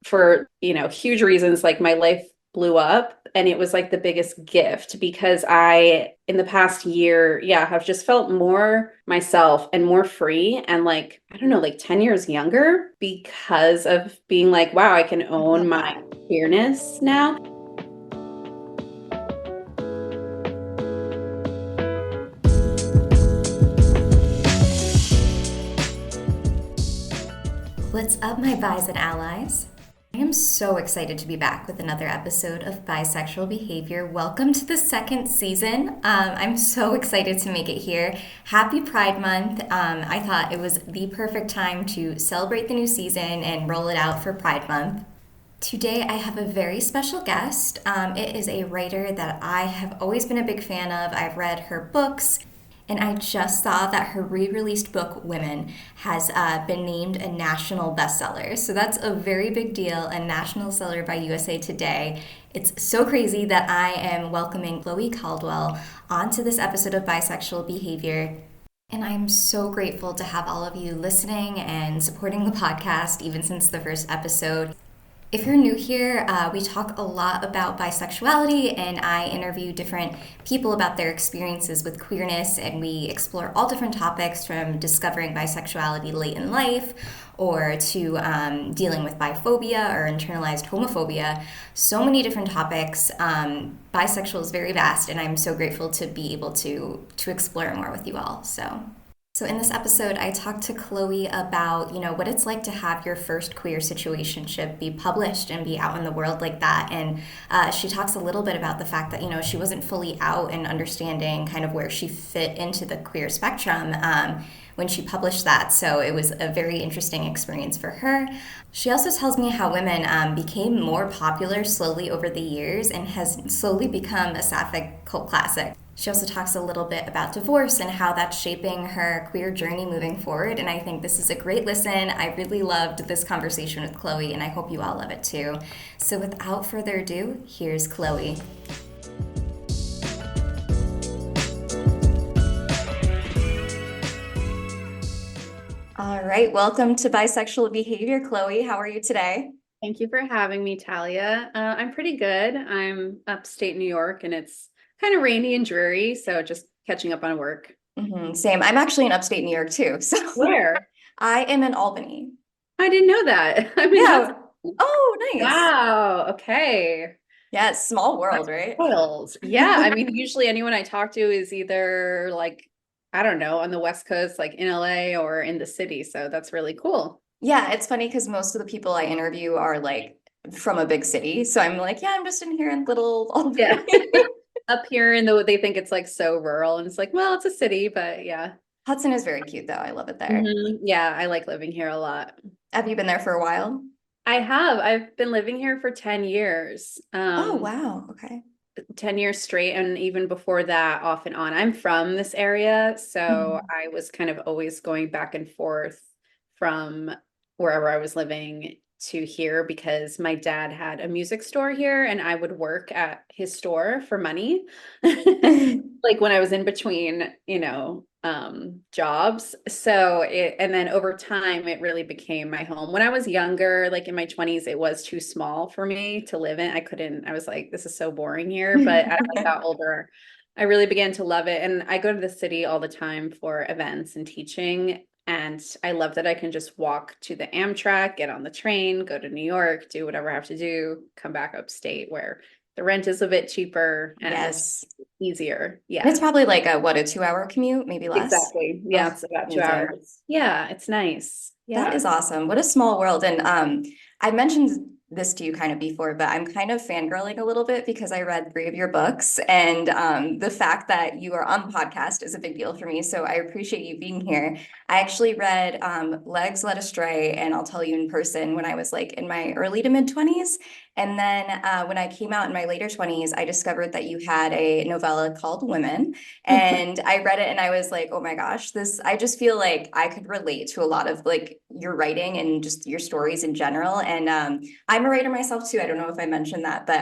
for, huge reasons, like my life blew up and it was like the biggest gift because I, in the past year, yeah, have just felt more myself and more free and like, I don't know, like 10 years younger because of being like, wow, I can I own love my that. queerness now. What's up, my bis and allies? I am so excited to be back with another episode of Bisexual Behavior. Welcome to the second season. I'm so excited to make it here. Happy Pride Month. I thought it was the perfect time to celebrate the new season and roll it out for Pride Month. Today, I have a very special guest. It is a writer that I have always been a big fan of. I've read her books, and I just saw that her re released book, Women, has been named a national bestseller. So that's a very big deal, a national seller by USA Today. It's so crazy that I am welcoming Chloé Caldwell onto this episode of Bisexual Behavior. And I'm so grateful to have all of you listening and supporting the podcast, even since the first episode. If you're new here, we talk a lot about bisexuality, and I interview different people about their experiences with queerness, and we explore all different topics from discovering bisexuality late in life or to dealing with biphobia or internalized homophobia. So many different topics. Bisexual is very vast, and I'm so grateful to be able to explore more with you all. So in this episode, I talked to Chloé about, what it's like to have your first queer situationship be published and be out in the world like that. And she talks a little bit about the fact that, she wasn't fully out and understanding kind of where she fit into the queer spectrum when she published that. So it was a very interesting experience for her. She also tells me how women became more popular slowly over the years and has slowly become a sapphic cult classic. She also talks a little bit about divorce and how that's shaping her queer journey moving forward. And I think this is a great listen. I really loved this conversation with Chloé, and I hope you all love it too. So without further ado, here's Chloé. All right, welcome to Bisexual Behavior, Chloé. How are you today? Thank you for having me, Talia. I'm pretty good. I'm upstate New York and it's kind of rainy and dreary, so just catching up on work. Same. I'm actually in upstate New York too. So Where? I am in Albany. I didn't know that. I'm in Yeah. Hudson. Oh, nice. Wow. Okay. Yeah, it's small world, That's right? wild. Yeah. I mean, usually anyone I talk to is either like, I don't know, on the West Coast, like in LA or in the city. So that's really cool. Yeah, it's funny because most of the people I interview are like from a big city. So I'm like, yeah, I'm just in here in little Yeah. Albany. Up here in the, they think it's like so rural and it's like, well, it's a city, but yeah. Hudson is very cute though. I love it there. Yeah. I like living here a lot. Have you been there for a while? I have. I've been living here for 10 years. Oh, wow. Okay. 10 years straight, and even before that, off and on. I'm from this area, so Mhm. I was kind of always going back and forth from wherever I was living to here because my dad had a music store here and I would work at his store for money. Like when I was in between, jobs. And then over time it really became my home. When I was younger, like in my 20s, it was too small for me to live in. I was like, this is so boring here. But as I got older, I really began to love it. And I go to the city all the time for events and teaching. And I love that I can just walk to the Amtrak, get on the train, go to New York, do whatever I have to do, come back upstate where the rent is a bit cheaper and it's Yes. easier. And it's Yeah, probably like a what, a 2 hour commute, maybe less. exactly. Yeah, Oh, it's about two amazing. hours. Yeah, it's nice. That Yeah. is awesome. What a small world. And I mentioned this to you kind of before, but I'm kind of fangirling a little bit because I read 3 of your books. And the fact that you are on the podcast is a big deal for me. So I appreciate you being here. I actually read Legs Led Astray, and I'll tell you in person when I was like in my early to mid 20s. And then when I came out in my later 20s, I discovered that you had a novella called Women. And I read it and I was like, oh my gosh, I just feel like I could relate to a lot of like your writing and just your stories in general. And I'm a writer myself too. I don't know if I mentioned that, but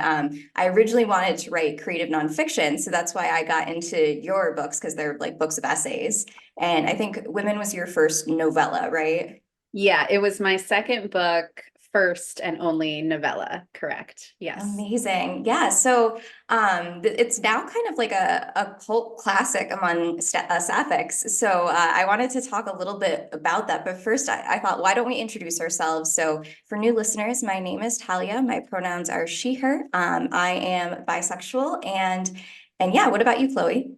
I originally wanted to write creative nonfiction. So that's why I got into your books because they're like books of essays. And I think Women was your first novella, right? Yeah, it was my second book first and only novella, correct? Yes. Amazing. Yeah. So it's now kind of like a cult classic among sapphics. So I wanted to talk a little bit about that. But first, I thought, why don't we introduce ourselves? So for new listeners, my name is Talia. My pronouns are she, her. I am bisexual. And yeah, what about you, Chloe?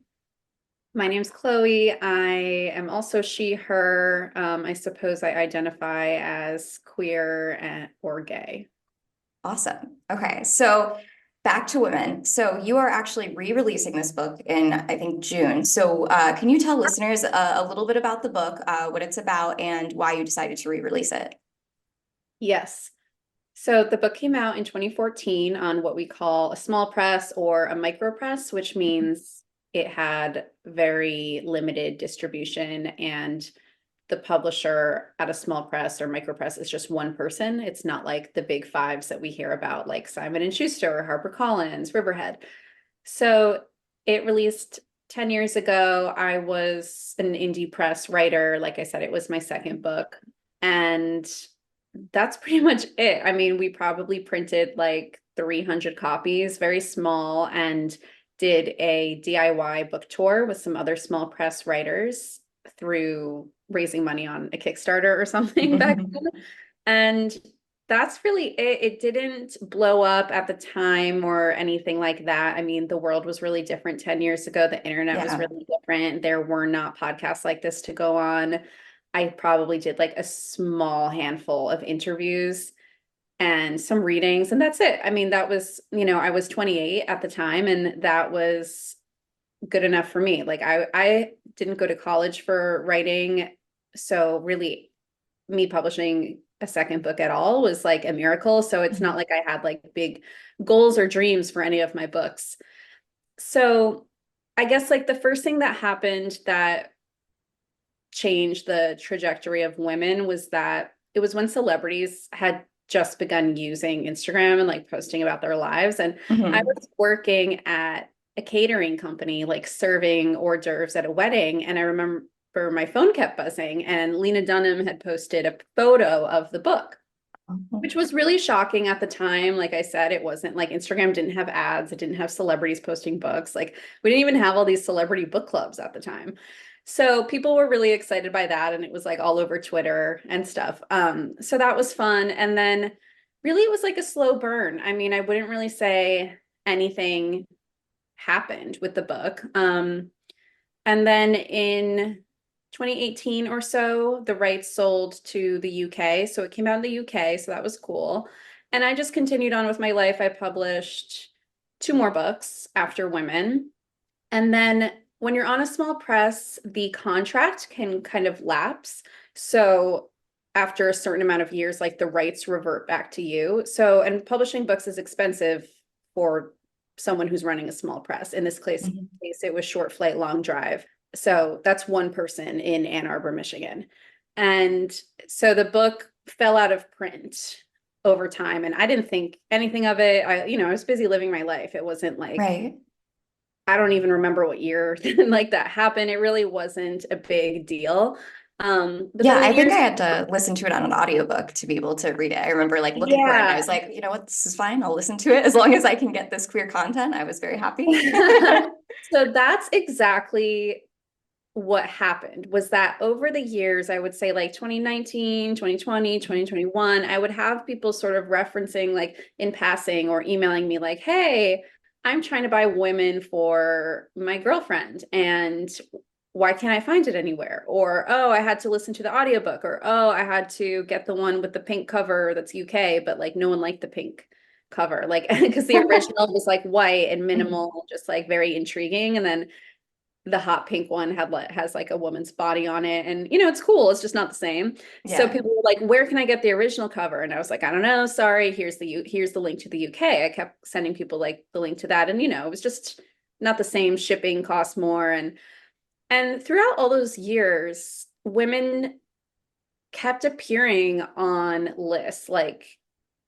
My name's Chloe. I am also she, her. I suppose I identify as queer or gay. Awesome. Okay. So back to women. So you are actually re-releasing this book in, I think, June. So can you tell listeners a little bit about the book, what it's about, and why you decided to re-release it? Yes. So the book came out in 2014 on what we call a small press or a micro press, which means it had very limited distribution, and the publisher at a small press or micro press is just one person. It's not like the big fives that we hear about, like Simon and Schuster, HarperCollins, Riverhead. So it released 10 years ago. I was an indie press writer. Like I said, it was my second book. And that's pretty much it. I mean, we probably printed like 300 copies, very small, and did a DIY book tour with some other small press writers through raising money on a Kickstarter or something back then. And that's really it. It didn't blow up at the time or anything like that. I mean, the world was really different 10 years ago. The internet was Yeah. really different. There were not podcasts like this to go on. I probably did like a small handful of interviews and some readings, and that's it. I mean, that was, I was 28 at the time, and that was good enough for me. Like I didn't go to college for writing, so really me publishing a second book at all was like a miracle. So it's not like I had like big goals or dreams for any of my books. So I guess like the first thing that happened that changed the trajectory of women was that it was when celebrities had just begun using Instagram and like posting about their lives. And I Mhm. was working at a catering company, like serving hors d'oeuvres at a wedding. And I remember my phone kept buzzing, and Lena Dunham had posted a photo of the book, which was really shocking at the time. Like I said, it wasn't like Instagram didn't have ads, it didn't have celebrities posting books. Like we didn't even have all these celebrity book clubs at the time. So people were really excited by that, and it was like all over Twitter and stuff. So that was fun. And then really it was like a slow burn. I mean, I wouldn't really say anything happened with the book. And then in 2018 or so, the rights sold to the UK. So it came out in the UK. So that was cool. And I just continued on with my life. I published two more books after Women. And then when you're on a small press, the contract can kind of lapse. So after a certain amount of years, like the rights revert back to you. So, and publishing books is expensive for someone who's running a small press. In this case, it was Short Flight, Long Drive. So that's one person in Ann Arbor, Michigan. And so the book fell out of print over time, and I didn't think anything of it. I was busy living my life. It wasn't like, Right. I don't even remember what year like that happened. It really wasn't a big deal. But Yeah, then the I think years, I had to listen to it on an audiobook to be able to read it. I remember like looking for it and I yeah. was like, you know what, this is fine. I'll listen to it as long as I can get this queer content. I was very happy. So that's exactly what happened, was that over the years, I would say like 2019, 2020, 2021, I would have people sort of referencing like in passing or emailing me like, hey, I'm trying to buy Women for my girlfriend, and why can't I find it anywhere? Or, oh, I had to listen to the audiobook, or, oh, I had to get the one with the pink cover that's UK, but like no one liked the pink cover. Like, because the original was like white and minimal, just like very intriguing. And then the hot pink one has like a woman's body on it, and it's cool, it's just not the same. So Yeah. people were like, where can I get the original cover? And I was like, I don't know, sorry, here's the link to the UK. I kept sending people like the link to that, and it was just not the same. Shipping costs more, and throughout all those years, Women kept appearing on lists like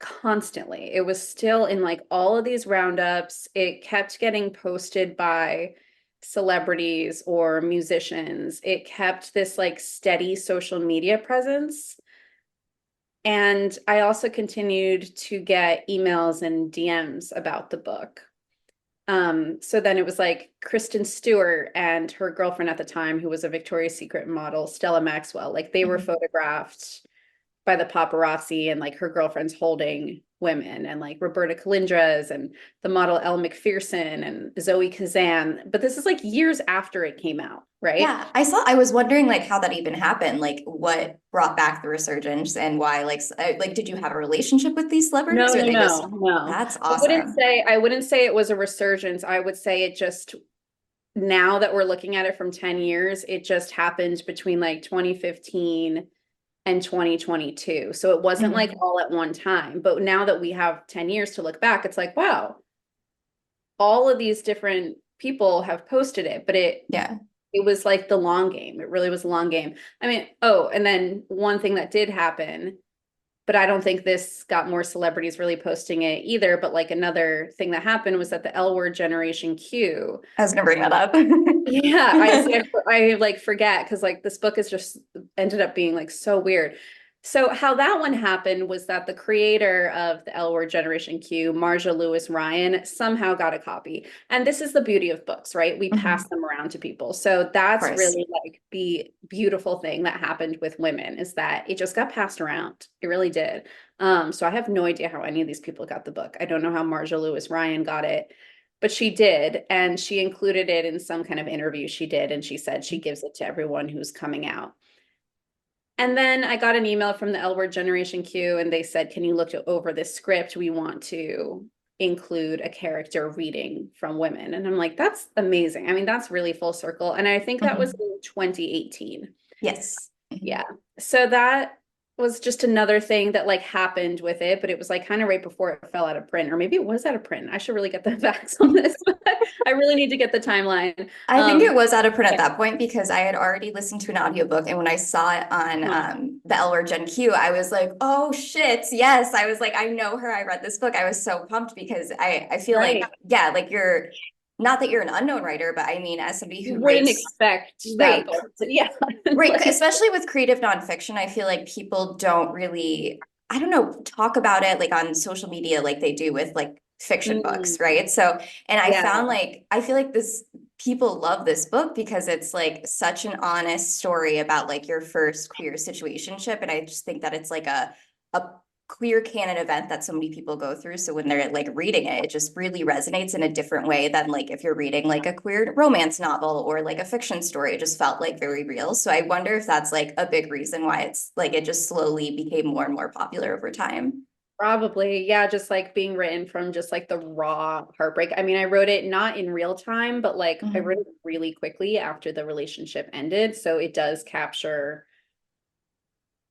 constantly. It was still in like all of these roundups. It kept getting posted by celebrities or musicians. It kept this like steady social media presence. And I also continued to get emails and DMs about the book. So then it was like Kristen Stewart and her girlfriend at the time, who was a Victoria's Secret model, Stella Maxwell, like they were Mhm. photographed by the paparazzi, and like her girlfriend's holding women, and like Roberta Calindra's and the model Elle Macpherson and Zoe Kazan. But this is like years after it came out, right? Yeah, I was wondering like how that even happened, like what brought back the resurgence and why, like, did you have a relationship with these No, celebrities or no, they just, no, no. that's awesome. I wouldn't say it was a resurgence. I would say it just, now that we're looking at it from 10 years, it just happened between like 2015 and 2022. So it wasn't like Mhm. all at one time. But now that we have 10 years to look back, it's like, wow, all of these different people have posted it, but Yeah. it was like the long game. It really was a long game. I mean, oh, and then one thing that did happen, but I don't think this got more celebrities really posting it either. But like another thing that happened was that the L word generation Q. I was gonna bring that up. Yeah, I see. I like forget because like this book is just ended up being like so weird. So how that one happened was that the creator of the L Word Generation Q, Marja Lewis Ryan, somehow got a copy. And this is the beauty of books, right? We pass Mhm. them around to people. So Of that's course. really like the beautiful thing that happened with women, is that it just got passed around. It really did. So I have no idea how any of these people got the book. I don't know how Marja Lewis Ryan got it, but she did, and she included it in some kind of interview she did, and she said she gives it to everyone who's coming out. And then I got an email from the L Word Generation Q, and they said, can you look over this script? We want to include a character reading from women. And I'm like, that's amazing. I mean, that's really full circle. And I think that was Mhm. in 2018. Yes. Yeah. So that was just another thing that like happened with it, but it was like kind of right before it fell out of print, or maybe it was out of print. I should really get the facts on this. I really need to get the timeline. I think it was out of print at Yeah. that point because I had already listened to an audiobook. And when I saw it on Huh. the Elwer Gen Q, I was like, oh shit, yes. I was like, I know her. I read this book. I was so pumped because I feel Right. like, yeah, like you're not that you're an unknown writer, but I mean, as somebody You who wouldn't writes, expect that right, book. Yeah. right, Like, especially with creative nonfiction, I feel like people don't really, I don't know, talk about it like on social media like they do with like fiction books, mm, right? So, and I yeah. found like, I feel like this, people love this book because it's like such an honest story about like your first queer situationship. And I just think that it's like a queer canon event that so many people go through. So when they're like reading it, it just really resonates in a different way than like if you're reading like a queer romance novel or like a fiction story. It just felt like very real. So I wonder if that's like a big reason why it's like it just slowly became more and more popular over time. Probably. Yeah. Just like being written from just like the raw heartbreak. I mean, I wrote it not in real time, but like I wrote Mhm. it really quickly after the relationship ended. So it does capture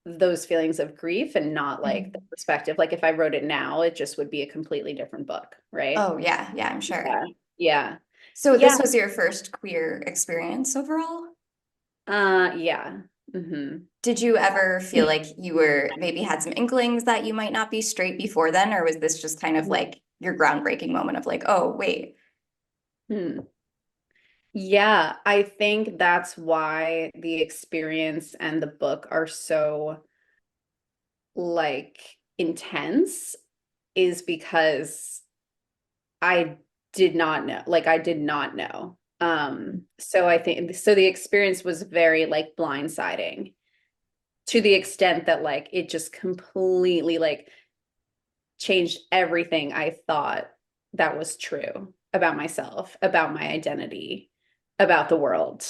those feelings of grief and not like the Mhm. perspective. Like if I wrote it now, it just would be a completely different book, right? Oh yeah, yeah, I'm sure. Yeah. Yeah. So Yeah. this was your first queer experience overall? Yeah. Hmm. Did you ever feel like you were maybe had some inklings that you might not be straight before then, or was this just kind of like your groundbreaking moment of like, oh, wait. Hmm. Yeah, I think that's why the experience and the book are so like intense, is because I did not know. Like I did not know. So I think so the experience was very like blindsiding, to the extent that like it just completely like changed everything I thought that was true about myself, about my identity, about the world,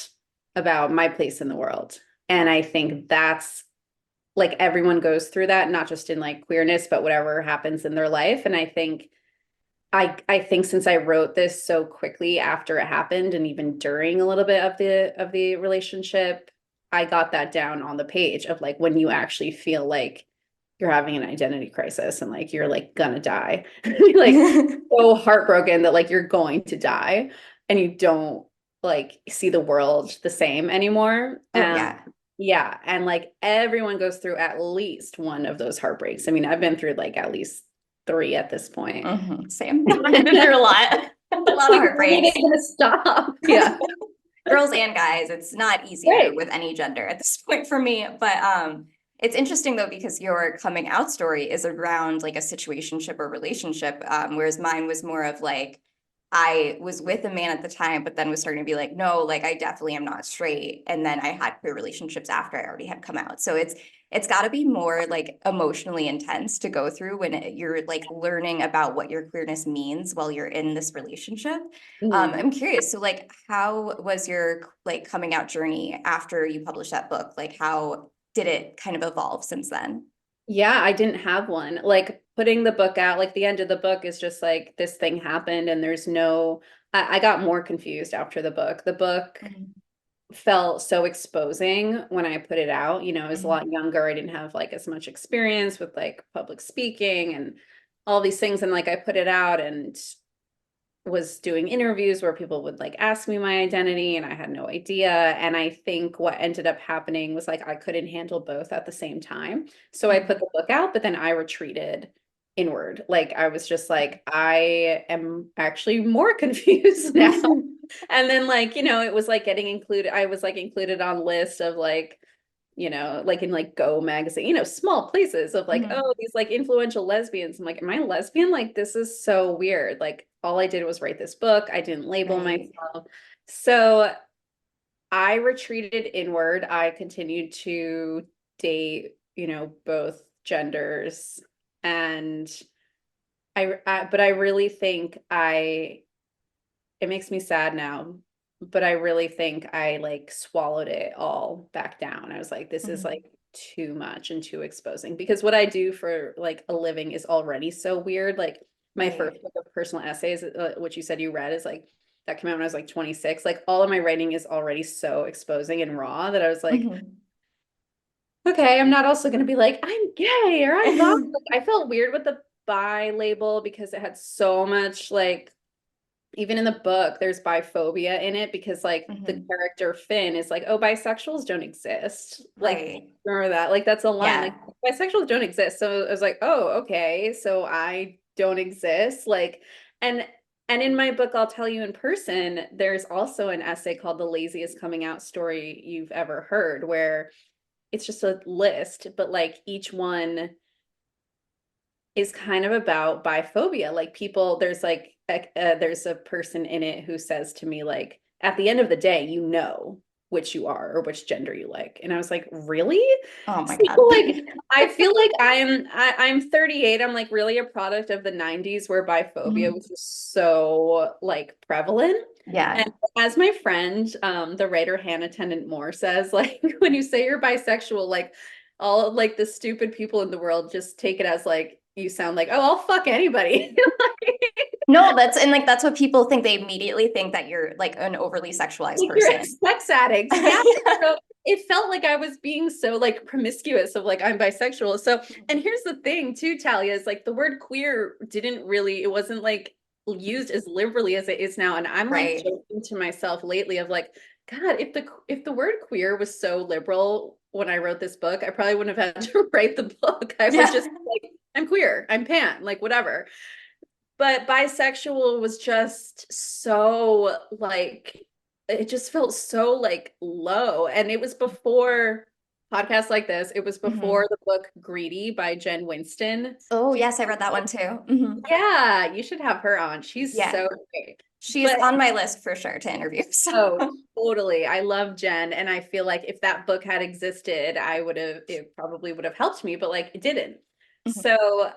about my place in the world. And I think that's like everyone goes through that, not just in like queerness, but whatever happens in their life. And I think since I wrote this so quickly after it happened, and even during a little bit of the relationship, I got that down on the page of like when you actually feel like you're having an identity crisis and like you're like gonna die. Like so heartbroken that like you're going to die, and you don't like see the world the same anymore. Oh yeah. Yeah, and like everyone goes through at least one of those heartbreaks. I mean, I've been through like at least three at this point. Same. I've been through a lot, a lot of Like, when are they heartbreaks. gonna stop? Yeah. Girls and guys, it's not easier Right. with any gender at this point for me. But It's interesting though, because your coming out story is around like a situationship or relationship, whereas mine was more of like, I was with a man at the time, but then was starting to be like, no, like I definitely am not straight. And then I had queer relationships after I already had come out. So it's got to be more like emotionally intense to go through when you're like learning about what your queerness means while you're in this relationship. Mhm. I'm curious. So like, how was your like coming out journey after you published that book? Like, how did it kind of evolve since then? Yeah, I didn't have one. Like putting the book out, like the end of the book is just like this thing happened and there's no, I got more confused after the book. The book Mhm. felt so exposing when I put it out. You know, I was a Mhm. lot younger. I didn't have like as much experience with like public speaking and all these things. And like I put it out and was doing interviews where people would like ask me my identity and I had no idea. And I think what ended up happening was like I couldn't handle both at the same time. So I put Mhm. the book out, but then I retreated inward. Like I was just like, I am actually more confused now. And then like, you know, it was like getting included. I was like included on list of like, you know, like in like Go magazine, you know, small places of like, Mhm. oh, these like influential lesbians. I'm like, am I lesbian? Like, this is so weird. Like, all I did was write this book. I didn't label Right. myself. So I retreated inward. I continued to date, you know, both genders. And but I really think it makes me sad now, but I really think I like swallowed it all back down. I was like, this is Mhm. like too much and too exposing because what I do for like a living is already so weird. Like my Right. first book of personal essays, which you said you read, is like that came out when I was like 26. Like all of my writing is already so exposing and raw that I was like, Mhm. okay, I'm not also going to be like, I'm gay or I'm bi. Like, I felt weird with the bi label because it had so much like even in the book, there's biphobia in it because like the Mhm. character Finn is like, oh, bisexuals don't exist. Like, Right. remember that? Like that's a line. Like Yeah. bisexuals don't exist. So I was like, oh, okay. So I don't exist. Like, and and in my book, I'll tell you in person, there's also an essay called The Laziest Coming Out Story You've Ever Heard, where it's just a list, but like each one is kind of about biphobia. Like people, there's a person in it who says to me, like, at the end of the day, you know which you are or which gender you like. And I was like, really? Oh my So God. like I feel like I'm 38. I'm like really a product of the 90s where biphobia Mhm. was just so like prevalent. Yeah. And as my friend, the writer Hannah Tennant Moore says, like when you say you're bisexual, like all of like the stupid people in the world just take it as like you sound like, oh, I'll fuck anybody. No, that's what people think. They immediately think that you're like an overly sexualized Like you're a person. sex addict. Yeah. Yeah. So it felt like I was being so like promiscuous of like I'm bisexual. So, and here's the thing too, Talia, is like the word queer didn't really, it wasn't like used as liberally as it is now. And I'm like Right. joking to myself lately of like, God, if the word queer was so liberal when I wrote this book, I probably wouldn't have had to write the book. I would Yeah. just like, I'm queer, I'm pan, like whatever. But bisexual was just so like it just felt so like low. And it was before podcasts like this. It was before Mhm. the book Greedy by Jen Winston. Oh, yes, I read that one too. Mhm. Yeah, you should have her on. She's Yeah. so great. She's But on my list for sure to interview. So. oh, totally. I love Jen. And I feel like if that book had existed, it probably would have helped me, but like it didn't. Mhm. So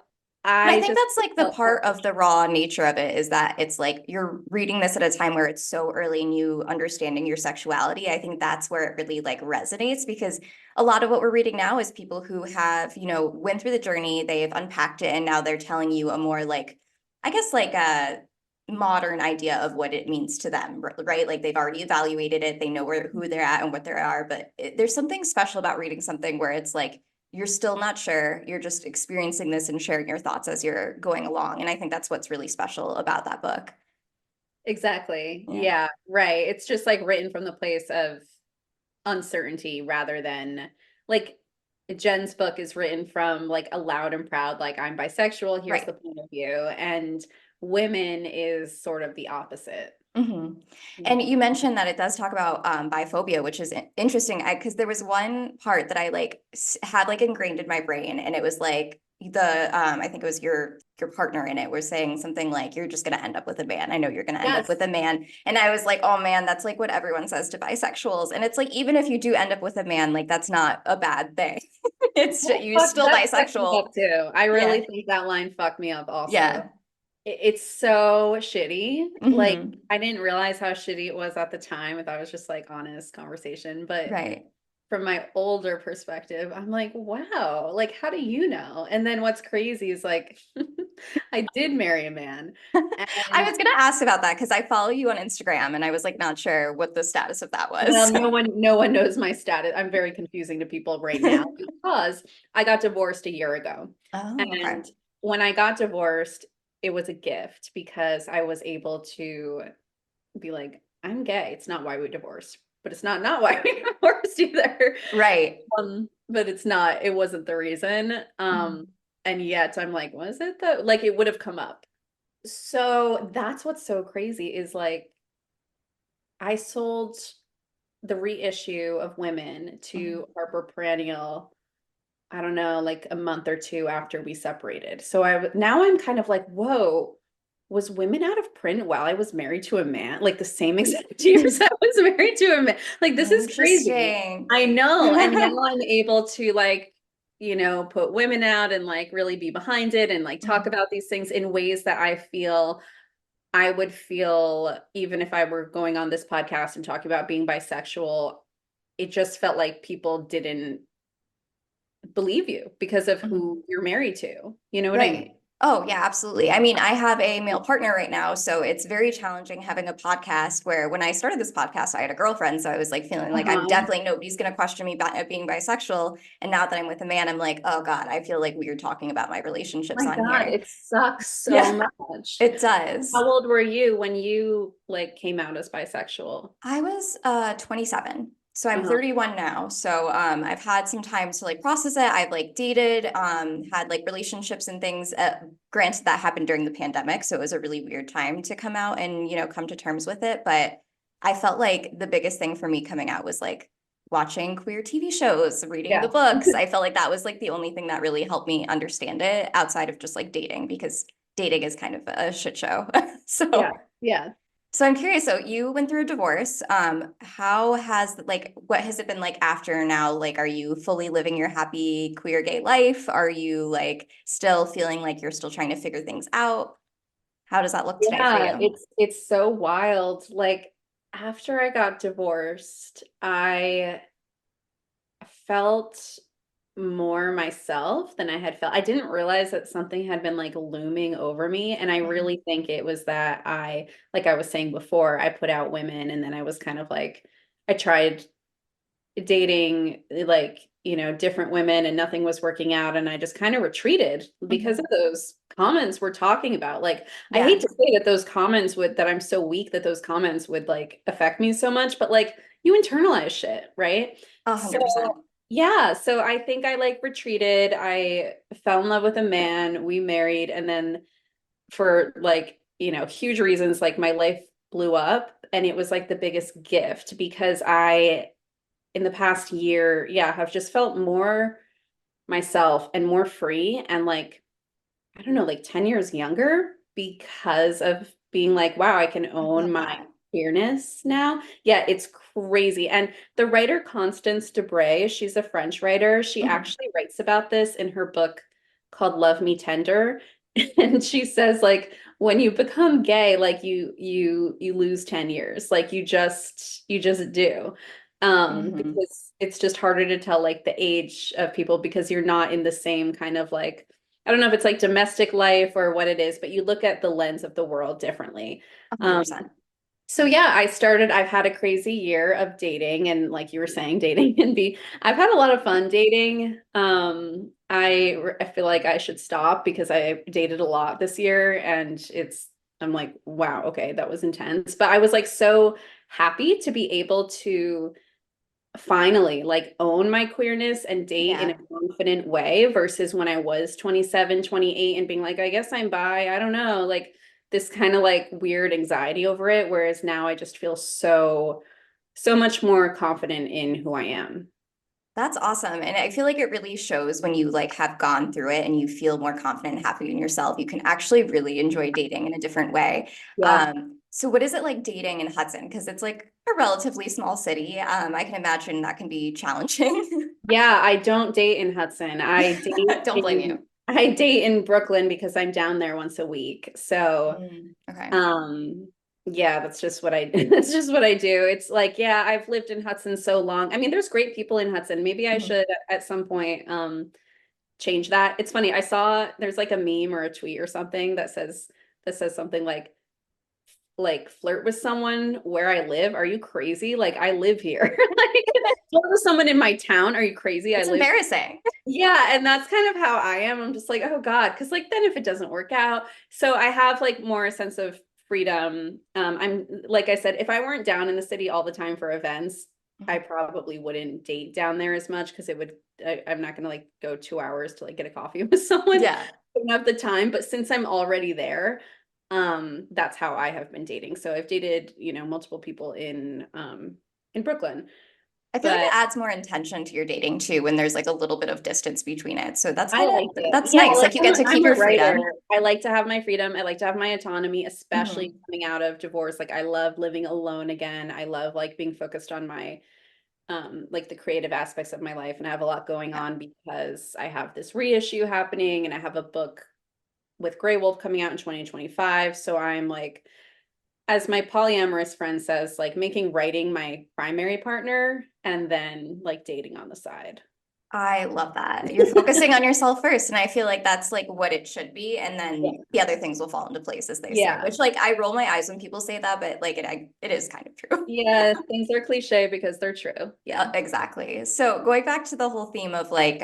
And I I think just that's like the felt part of the raw nature of it is that it's like you're reading this at a time where it's so early in you understanding your sexuality. I think that's where it really like resonates because a lot of what we're reading now is people who have, went through the journey, they've unpacked it, and now they're telling you a more like, I guess like a modern idea of what it means to them, right? Like they've already evaluated it, they know who they're at and what they are, but there's something special about reading something where it's like you're still not sure. You're just experiencing this and sharing your thoughts as you're going along. And I think that's what's really special about that book. exactly. Yeah. Yeah, right. It's just like written from the place of uncertainty rather than like Jen's book is written from like a loud and proud, like I'm bisexual, here's the Right. point of view. And women is sort of the opposite. Hmm. And you mentioned that it does talk about biphobia, which is interesting. Because there was one part that I like had like ingrained in my brain, and it was like I think it was your partner in it was saying something like, "You're just gonna end up with a man. I know you're gonna end up Yes. with a man." And I was like, "Oh man, that's like what everyone says to bisexuals." And it's like even if you do end up with a man, like that's not a bad thing. It's you're still That fucked me bisexual. up too. I Yeah. really think that line fucked me up also. Yeah. It's so shitty. Like, Hmm. I didn't realize how shitty it was at the time. I thought it was just like honest conversation. But Right. from my older perspective, I'm like, wow, like, how do you know? And then what's crazy is like, I did marry a man. I And was gonna ask about that because I follow you on Instagram and I was like not sure what the status of that well, was. no one knows my status. I'm very confusing to people right now because I got divorced a year ago. Oh, okay. And when I got divorced, it was a gift because I was able to be like, I'm gay. It's not why we divorced, but it's not why we divorced either. Right. But it's not, it wasn't the reason. Mhm. And yet I'm like, was it though? Like it would have come up. So that's what's so crazy is like I sold the reissue of Women Mhm. to Harper Perennial, I don't know, like a month or two after we separated. So now I'm kind of like, whoa, was Women out of print while I was married to a man? Like the same exact years I was married to a man. Like this is crazy. Interesting. I know. And now I'm able to like, put women out and like really be behind it and like talk Mhm. about these things in ways that I would feel even if I were going on this podcast and talking about being bisexual, it just felt like people didn't believe you because of Mhm. who you're married to. You know what I mean? Right. Oh, yeah, absolutely. I mean, I have a male partner right now, so it's very challenging having a podcast where when I started this podcast, I had a girlfriend. So I was like feeling like I'm Uh-huh. definitely nobody's going to question me about being bisexual. And now that I'm with a man, I'm like, oh God, I feel like weird talking about my relationships My on God, here. it sucks so Yeah, much. it does. How old were you when you like came out as bisexual? I was 27. So I'm Uh-huh. 31 now. So I've had some time to like process it. I've like dated, had like relationships and things. Granted, that happened during the pandemic, so it was a really weird time to come out and come to terms with it. But I felt like the biggest thing for me coming out was like watching queer TV shows, reading the Yeah. books. I felt like that was like the only thing that really helped me understand it outside of just like dating, because dating is kind of a shit show. Yeah. So Yeah. so I'm curious, so you went through a divorce. How has like what has it been like after now? Like, are you fully living your happy queer gay life? Are you like still feeling like you're still trying to figure things out? How does that look today for Yeah, you? it's so wild. Like after I got divorced, I felt more myself than I had felt. I didn't realize that something had been like looming over me. And I Mhm. really think it was that like I was saying before, I put out Women and then I was kind of like, I tried dating like, different women and nothing was working out. And I just kind of retreated because of Mhm. those comments we're talking about. Like, I hate Yeah, to say that those comments that I'm so weak that those comments would like affect me so much, but like you internalize shit, right? a So 100%. yeah, so I think I like retreated. I fell in love with a man, we married, and then for like, huge reasons, like my life blew up. And it was like the biggest gift because in the past year, yeah, have just felt more myself and more free and like, I don't know, like 10 years younger because of being like, wow, I can I own love my that. queerness now. Yeah, it's crazy. And the writer Constance Debray, she's a French writer. She Mhm. actually writes about this in her book called Love Me Tender. And she says like when you become gay, like you lose 10 years. Like you just do. Mhm. Because it's just harder to tell like the age of people because you're not in the same kind of like I don't know if it's like domestic life or what it is, but you look at the lens of the world differently. Um, 100%. so yeah, I've had a crazy year of dating and like you were saying, dating can be, I've had a lot of fun dating. I feel like I should stop because I dated a lot this year and I'm like, wow, okay, that was intense. But I was like so happy to be able to finally like own my queerness and date in a Yeah. confident way versus when I was 27, 28 and being like, I guess I'm bi. I don't know. Like this kind of like weird anxiety over it, whereas now I just feel so much more confident in who I am. That's awesome. And I feel like it really shows when you like have gone through it and you feel more confident and happy in yourself. You can actually really enjoy dating in a different way. Yeah. So what is it like dating in Hudson? Because it's like a relatively small city. I can imagine that can be challenging. Yeah, I don't date in Hudson. Don't blame you. I date in Brooklyn because I'm down there once a week. So, Okay. yeah, that's just what I that's just what I do. It's like, yeah, I've lived in Hudson so long. I mean, there's great people in Hudson. Maybe I Mhm. should at some point change that. It's funny. I saw there's like a meme or a tweet or something that says something like flirt with someone where I live. Are you crazy? Like I live here. Like flirt with someone in my town. Are you crazy? I It's live. embarrassing. Yeah, and that's kind of how I am. I'm just like, oh God, because like then if it doesn't work out, so I have like more a sense of freedom. I'm like I said, if I weren't down in the city all the time for events, I probably wouldn't date down there as much because it would. I'm not gonna like go 2 hours to like get a coffee with someone. Yeah. I don't have the time, but since I'm already there, that's how I have been dating. So I've dated, multiple people in Brooklyn, I feel like it but adds more intention to your dating too when there's like a little bit of distance between it. So that's I kind like of it. that's Yeah, nice. like Like you get to keep I'm a your writer. freedom. I like to have my freedom. I like to have my autonomy, especially Mhm. coming out of divorce. Like I love living alone again. I love like being focused on my like the creative aspects of my life, and I have a lot going Yeah. on because I have this reissue happening and I have a book with Grey Wolf coming out in 2025. So I'm like, as my polyamorous friend says, like making writing my primary partner and then like dating on the side. I love that. You're focusing on yourself first. And I feel like that's like what it should be. And then Yeah. the other things will fall into place, as they say, Yeah. which like I roll my eyes when people say that, but like it is kind of true. Yeah, things are cliche because they're true. Yeah. Exactly. So going back to the whole theme of like,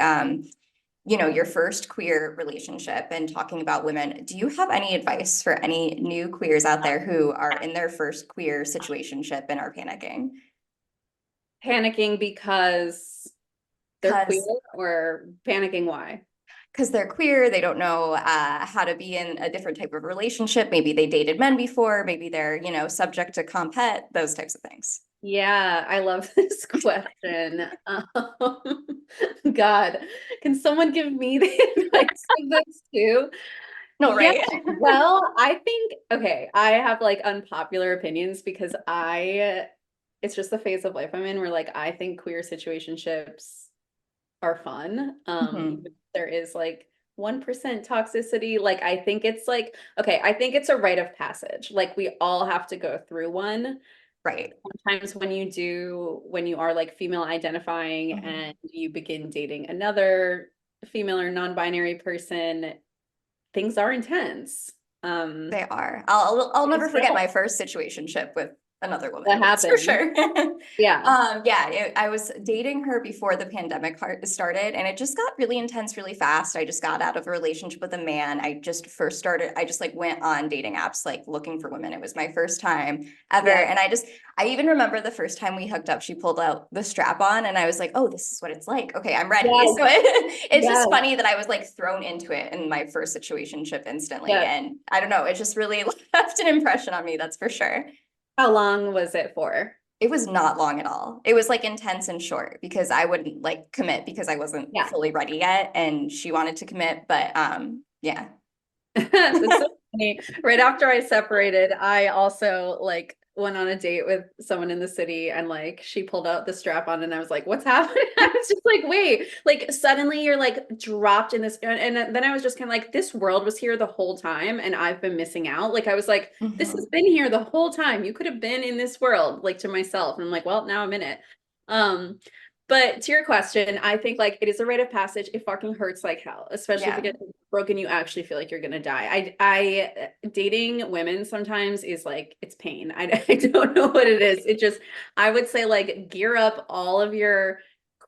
your first queer relationship and talking about women, do you have any advice for any new queers out there who are in their first queer situationship and are panicking? Panicking because they're queer Because or panicking why? they're queer, they don't know how to be in a different type of relationship. Maybe they dated men before, maybe they're, subject to compet, those types of things. Yeah, I love this question. God, can someone give me the advice of this too? No, Yeah, right? well, I think, okay, I have like unpopular opinions because it's just the phase of life I'm in where like I think queer situationships are fun. Even Mhm. if there is like 1% toxicity. Like I think it's like, okay, I think it's a rite of passage. Like we all have to go through one. Right. Sometimes when you are like female identifying Mhm. and you begin dating another female or non-binary person, things are intense. They are. I'll never It's forget rough. my first situationship with another That woman. That's for happens. sure. Yeah. I was dating her before the pandemic started, and it just got really intense really fast. I just got out of a relationship with a man. I just like went on dating apps, like looking for women. It was my first time ever. Yeah. And I even remember the first time we hooked up, she pulled out the strap on, and I was like, oh, this is what it's like. Okay, I'm ready. Yes. So it's just Yes. funny that I was like thrown into it in my first situationship instantly. Yes. And I don't know, it just really left an impression on me, that's for sure. How long was it for? It was not long at all. It was like intense and short because I wouldn't like commit because I wasn't Yeah. fully ready yet and she wanted to commit, but yeah. That's so funny. Right after I separated, I also like went on a date with someone in the city and like she pulled out the strap on and I was like, what's happening? I was just like, wait, like suddenly you're like dropped in this and then I was just kind of like, this world was here the whole time and I've been missing out. Like I was like, this has Mhm. been here the whole time. You could have been in this world, like to myself. And I'm like, well, now I'm in it. Um, but to your question, I think like it is a rite of passage. It fucking hurts like hell, especially if you Yeah. get broken, you actually feel like you're gonna die. I dating women sometimes is like it's pain. I don't know what it is. It just I would say like gear up all of your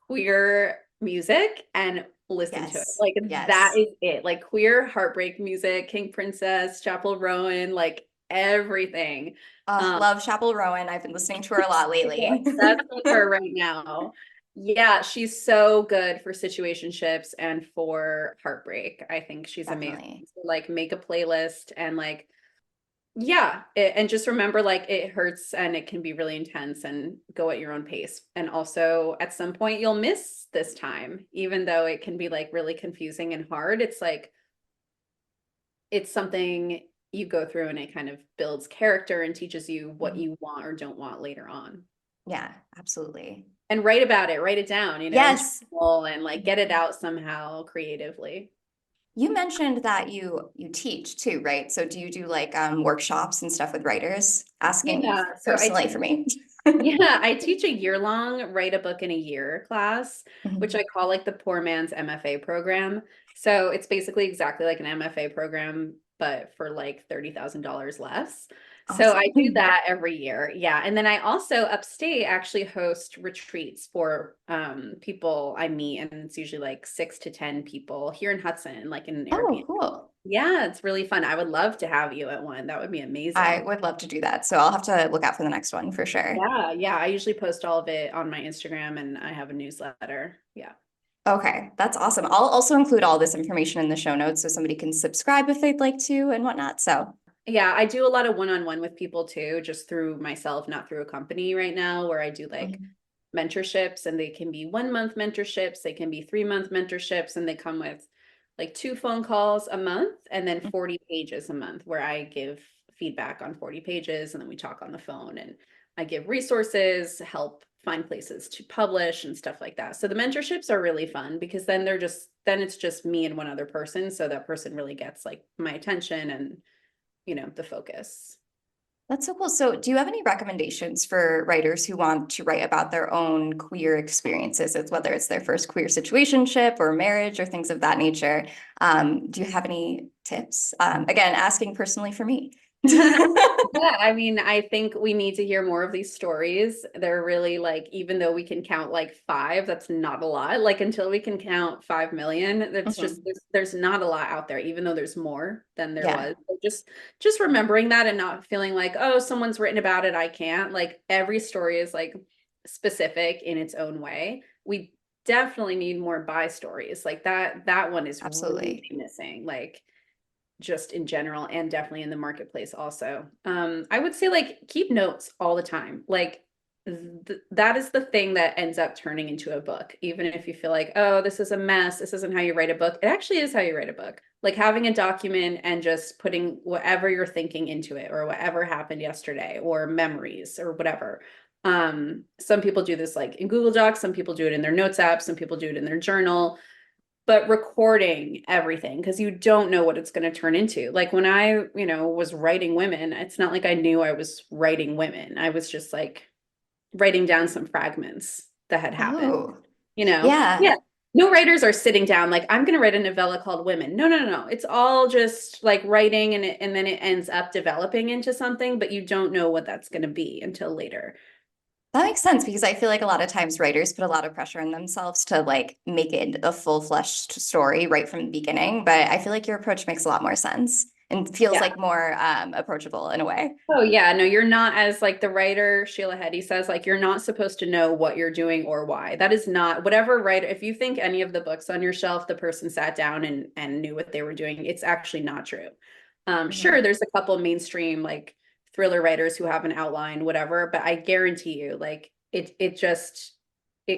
queer music and listen to it. Yes. Like that Yes. is it. Like queer heartbreak music, King Princess, Chapel Rowan, like everything. Um, Love Chapel Rowan. I've been listening to her a lot lately. that's with her right now. Yeah, she's so good for situationships and for heartbreak. I think she's amazing. Definitely. So, like make a playlist and like Yeah, and just remember, like, it hurts and it can be really intense, and go at your own pace. And also, at some point, you'll miss this time, even though it can be like really confusing and hard. It's like it's something you go through, and it kind of builds character and teaches you what Mhm. you want or don't want later on. Yeah, absolutely. And write about it, write it down, in Yes. journal, and like get it out somehow creatively. You mentioned that you teach too, right? So do you do like workshops and stuff with writers? Asking Yeah, so I personally teach for me. Yeah, I teach a year-long write a book in a year class, which Mhm. I call like the poor man's MFA program. So it's basically exactly like an MFA program, but for like $30,000 less. So I do Awesome. that every year. Yeah. And then I also upstate actually host retreats for people I meet, and it's usually like 6 to 10 people here in Hudson, like in an Oh, Airbnb. cool. Yeah, it's really fun. I would love to have you at one. That would be I amazing. would love to do that. So I'll have to look out for the next one for sure. Yeah, yeah. I usually post all of it on my Instagram, and I have a newsletter. Yeah. Okay, that's awesome. I'll also include all this information in the show notes so somebody can subscribe if they'd like to and whatnot. So, Yeah, I do a lot of one-on-one with people too, just through myself, not through a company right now, where I do like mhm. mentorships, and they can be 1 month mentorships, they can be 3 month mentorships, and they come with like 2 phone calls a month and then 40 pages a month, where I give feedback on 40 pages, and then we talk on the phone, and I give resources, help find places to publish and stuff like that. So the mentorships are really fun, because then it's just me and one other person. So that person really gets like my attention and the focus. That's so cool. So, do you have any recommendations for writers who want to write about their own queer experiences? It's whether it's their first queer situationship or marriage or things of that nature. Do you have any tips? Again, asking personally for me. Yeah, I mean, I think we need to hear more of these stories. They're really like, even though we can count like five, that's not a lot. Like until we can count 5 million, that's just Mhm. there's not a lot out there, even though there's more than there Yeah. was. So just remembering that, and not feeling like, oh, someone's written about it, I can't. Like every story is like specific in its own way. We definitely need more bi stories. Like that one is really Absolutely. missing. Like just in general, and definitely in the marketplace also. I would say like keep notes all the time. Like that is the thing that ends up turning into a book. Even if you feel like, oh, this is a mess, this isn't how you write a book. It actually is how you write a book. Like having a document and just putting whatever you're thinking into it, or whatever happened yesterday, or memories, or whatever. Some people do this like in Google Docs, some people do it in their notes app, some people do it in their journal, but recording everything, because you don't know what it's going to turn into. Like when I, was writing women, it's not like I knew I was writing women. I was just like writing down some fragments that had happened, Oh, Yeah. yeah. No writers are sitting down like, I'm going to write a novella called Women. No, no, no, no. It's all just like writing, and then it ends up developing into something, but you don't know what that's going to be until later. That makes sense because I feel like a lot of times writers put a lot of pressure on themselves to like make it a full-fleshed story right from the beginning. But I feel like your approach makes a lot more sense and feels Yeah. like more approachable in a way. Oh yeah, no, you're not, as like the writer Sheila Heti says, like you're not supposed to know what you're doing or why. That is not whatever writer. If you think any of the books on your shelf, the person sat down and knew what they were doing, it's actually not true. Sure, Mhm. there's a couple mainstream like thriller writers who have an outline, whatever, but I guarantee you, like it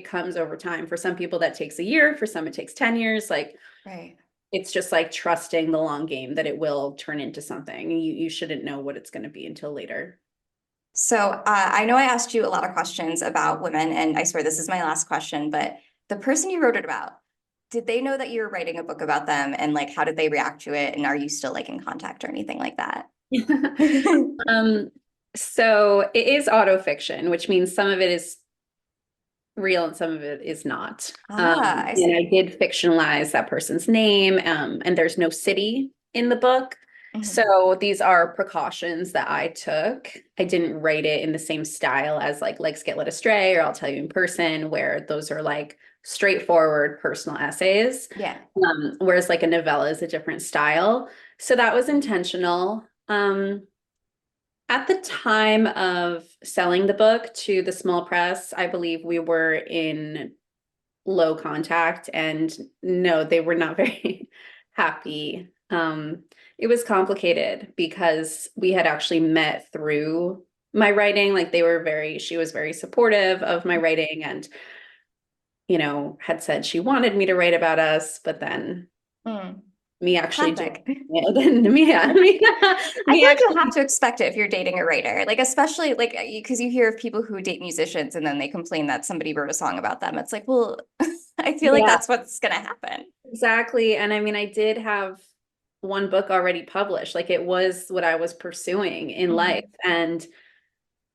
comes over time. For some people that takes a year, for some it takes 10 years. Like Right. it's just like trusting the long game that it will turn into something. You shouldn't know what it's going to be until later. So I know I asked you a lot of questions about women, and I swear this is my last question, but the person you wrote it about, did they know that you were writing a book about them and like how did they react to it? And are you still like in contact or anything like that? Um, so it is autofiction, which means some of it is real and some of it is not. Ah, I And I see. did fictionalize that person's name, and there's no city in the book. Mhm. So these are precautions that I took. I didn't write it in the same style as like Legs Get Led Astray or I'll Tell You in Person, where those are like straightforward personal essays. Yeah. Whereas like a novella is a different style. So that was intentional. At the time of selling the book to the small press, I believe we were in low contact, and no, they were not very happy. It was complicated because we had actually met through my writing. Like she was very supportive of my writing and, had said she wanted me to write about us, but then Mm. me actually doing Classic. it, and me I feel like actually, you have to expect it if you're dating a writer, like especially like because you hear of people who date musicians and then they complain that somebody wrote a song about them. It's like, well, I feel like yeah, that's what's gonna happen. exactly. And I mean, I did have one book already published. Like it was what I was pursuing in life. Mhm. And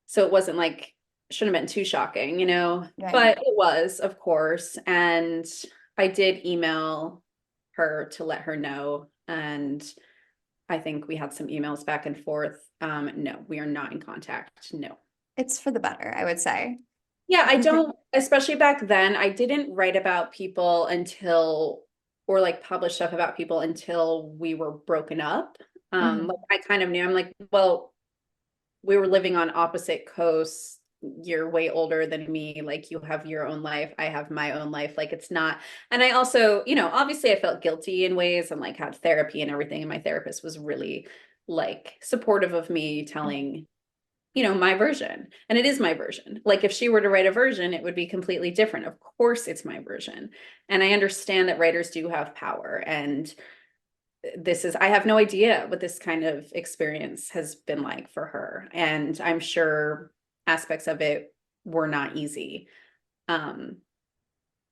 so it wasn't like, shouldn't have been too shocking, Right. but it was, of course. And I did email her to let her know. And I think we had some emails back and forth. No, we are not in contact. No. It's for the better, I would say. Yeah, I don't, especially back then, I didn't write about people or like publish stuff about people until we were broken up. Mhm. Like I kind of knew, I'm like, well, we were living on opposite coasts. You're way older than me. Like you have your own life. I have my own life. Like it's not. And I also, obviously I felt guilty in ways and like had therapy and everything. And my therapist was really like supportive of me telling, my version. And it is my version. Like if she were to write a version, it would be completely different. Of course it's my version. And I understand that writers do have power. And I have no idea what this kind of experience has been like for her. And I'm sure aspects of it were not easy. Um,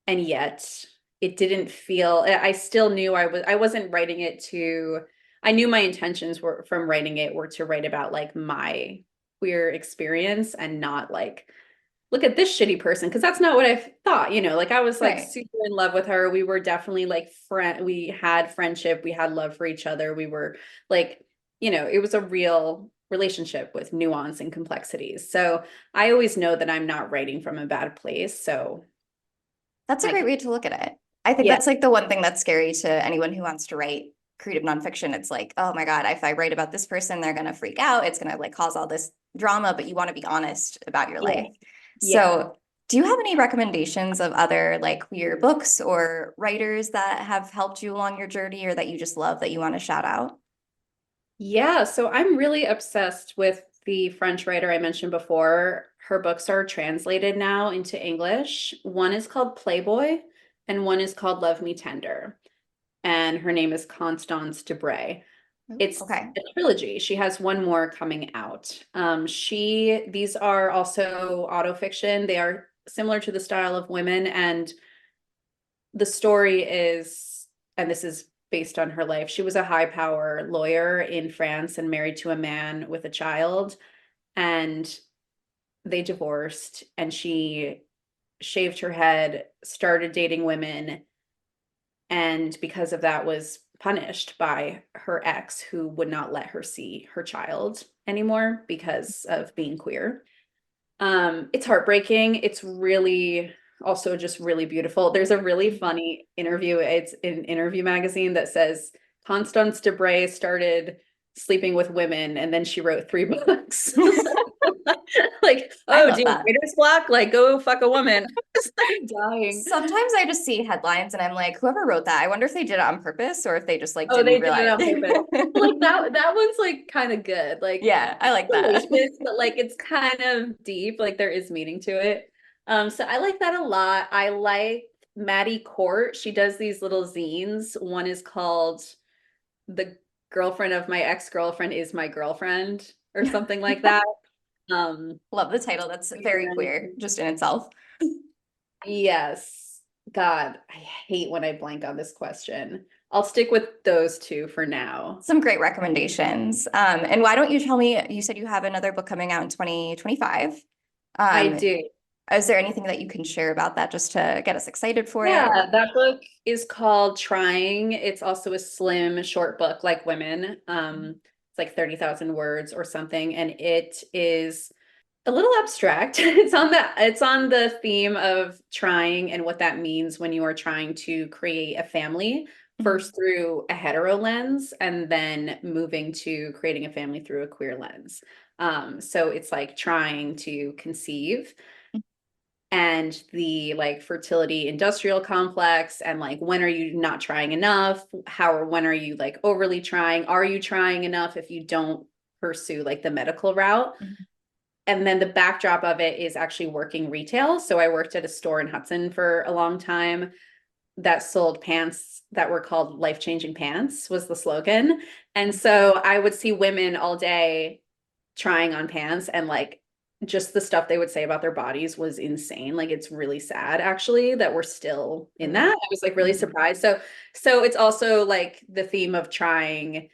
and yet it didn't feel, I still knew I wasn't writing it I knew my intentions were from writing it were to write about like my queer experience and not like, look at this shitty person, because that's not what I thought, like I was like Right. super in love with her. We were definitely like we had friendship, we had love for each other. We were like, it was a real relationship with nuance and complexities. So I always know that I'm not writing from a bad place. So That's a I great can, way to look at it. I think yeah, that's like the one thing that's scary to anyone who wants to write creative nonfiction. It's like, oh my God, if I write about this person, they're gonna freak out. It's gonna like cause all this drama, but you want to be honest about your yeah, life. yeah. So do you have any recommendations of other like queer books or writers that have helped you along your journey or that you just love that you want to shout out? Yeah, so I'm really obsessed with the French writer I mentioned before. Her books are translated now into English. One is called Playboy, and one is called Love Me Tender. And her name is Constance Debray. Ooh, It's okay. a trilogy. She has one more coming out. These are also autofiction. They are similar to the style of Women, and the story is, and this is based on her life. She was a high power lawyer in France and married to a man with a child, and they divorced, and she shaved her head, started dating women, and because of that was punished by her ex who would not let her see her child anymore because of being queer. It's heartbreaking. It's really also just really beautiful. There's a really funny interview. It's in Interview magazine that says Constance Debray started sleeping with women and then she wrote 3 books. Like, I oh, do love you have that. writer's block? Like, go fuck a woman. It's like dying. Sometimes I just see headlines and I'm like, whoever wrote that, I wonder if they did it on purpose or if they just like Oh, didn't they did it realize. on purpose. Like that one's like kind of good. Like Yeah, I like that. salacious, but like it's kind of deep. Like there is meaning to it. So I like that a lot. I like Maddie Court. She does these little zines. One is called The Girlfriend of My Ex-Girlfriend is My Girlfriend or something like that. Um, Love the title. That's very and queer just in itself. yes, God, I hate when I blank on this question. I'll stick with those two for now. Some great recommendations. And why don't you tell me, you said you have another book coming out in 2025. I Um, do. is there anything that you can share about that just to get us excited for it? Yeah, that book is called Trying. It's also a slim short book like Women. It's like 30,000 words or something, and it is a little abstract. It's on the theme of trying and what that means when you are trying to create a family, Mhm. first through a hetero lens and then moving to creating a family through a queer lens. So it's like trying to conceive. and the like fertility industrial complex, and like when are you not trying enough, how or when are you like overly trying, are you trying enough if you don't pursue like the medical route. And then the backdrop of it is actually working retail. So I worked at a store in Hudson for a long time that sold pants that were called life-changing pants, was the slogan. And so I would see women all day trying on pants, and like just the stuff they would say about their bodies was insane. Like it's really sad actually that we're still in that. I was like really surprised. So it's also like the theme of trying,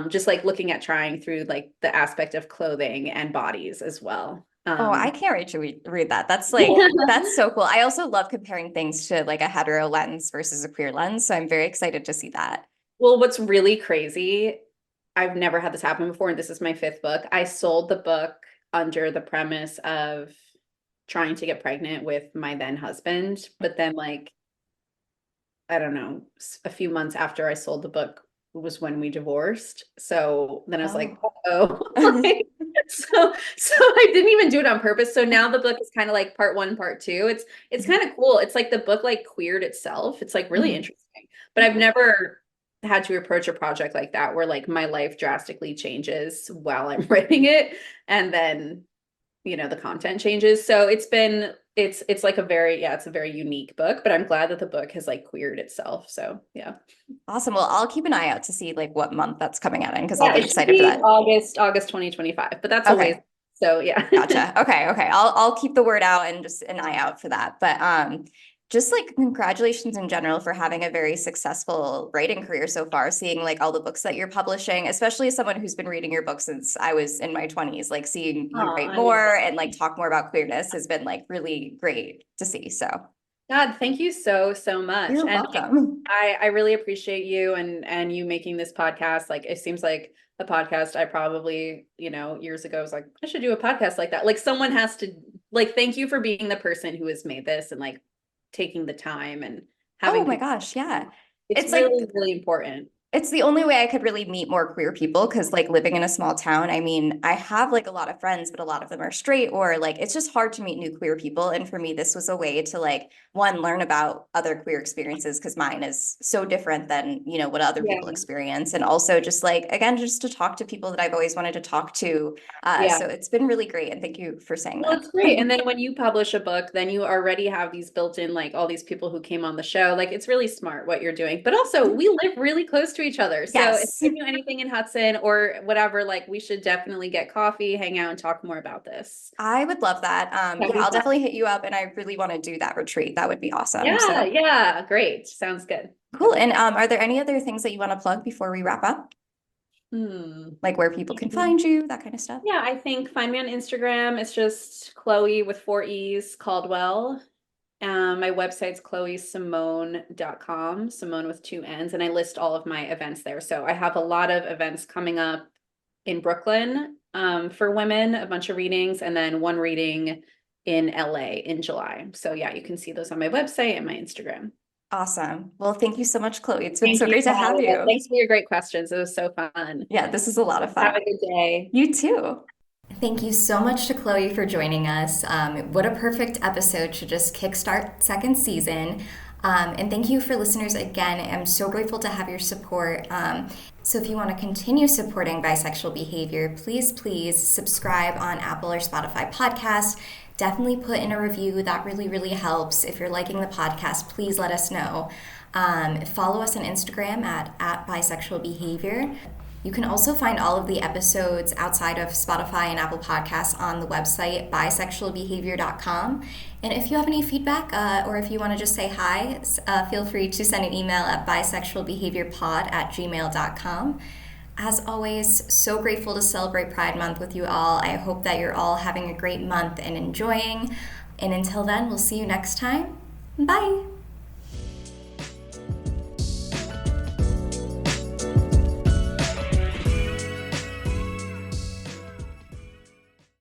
just like looking at trying through like the aspect of clothing and bodies as well. Oh, I can't wait to read that. That's like, that's so cool. I also love comparing things to like a hetero lens versus a queer lens. So I'm very excited to see that. Well, what's really crazy, I've never had this happen before, and this is my 5th book. I sold the book under the premise of trying to get pregnant with my then husband. But then like, I don't know, a few months after I sold the book was when we divorced. So then I was like, oh, so I didn't even do it on purpose. So now the book is kind of like part 1, part 2. It's kind of cool. It's like the book like queered itself. It's like really interesting. But I've never had to approach a project like that where like my life drastically changes while I'm writing it, and then the content changes. So it's like a very, it's a very unique book, but I'm glad that the book has like queered itself. So yeah. Awesome. Well, I'll keep an eye out to see like what month that's coming out in, because I'll be excited for that. August 2025, but that's always, so yeah. Gotcha. Okay. I'll keep the word out and just an eye out for that. But just like congratulations in general for having a very successful writing career so far, seeing like all the books that you're publishing, especially as someone who's been reading your book since I was in my 20s, like seeing you write more and like talk more about queerness has been like really great to see. So God, thank you so much. You're welcome. I really appreciate you and you making this podcast. Like it seems like a podcast I probably, years ago was like, I should do a podcast like that. Like someone has to, like, thank you for being the person who has made this and like taking the time and having. Oh my gosh, yeah. It's really, like, really important. It's the only way I could really meet more queer people, because like living in a small town, I mean, I have like a lot of friends, but a lot of them are straight, or like it's just hard to meet new queer people. And for me, this was a way to like, one, learn about other queer experiences, because mine is so different than, what other people experience. And also just like, again, just to talk to people that I've always wanted to talk to. So it's been really great. And thank you for saying that. It's great. And then when you publish a book, then you already have these built in, like all these people who came on the show. Like it's really smart what you're doing, but also we live really close to each other. So if you do anything in Hudson or whatever, like we should definitely get coffee, hang out, and talk more about this. I would love that. I'll definitely hit you up, and I really want to do that retreat. That would be awesome. Yeah, great. Sounds good. Cool. And are there any other things that you want to plug before we wrap up? Like where people can find you, that kind of stuff? Yeah, I think find me on Instagram. It's just Chloé with 4 E's Caldwell. My website's chloesimone.com, Simone with 2 N's, and I list all of my events there. So I have a lot of events coming up in Brooklyn for women, a bunch of readings, and then one reading in LA in July. So yeah, you can see those on my website and my Instagram. Awesome. Well, thank you so much, Chloé. It's been so great to have you. Thanks for your great questions. It was so fun. Yeah, this is a lot of fun. Have a good day. You too. Thank you so much to Chloé for joining us. What a perfect episode to just kickstart 2nd season. And thank you for listeners again. I'm so grateful to have your support. So if you want to continue supporting bisexual behavior, please subscribe on Apple or Spotify podcast. Definitely put in a review. That really helps. If you're liking the podcast, please let us know. Follow us on Instagram at bisexualbehavior. You can also find all of the episodes outside of Spotify and Apple Podcasts on the website bisexualbehavior.com. And if you have any feedback or if you want to just say hi, feel free to send an email at bisexualbehaviorpod@gmail.com. As always, so grateful to celebrate Pride Month with you all. I hope that you're all having a great month and enjoying. And until then, we'll see you next time. Bye.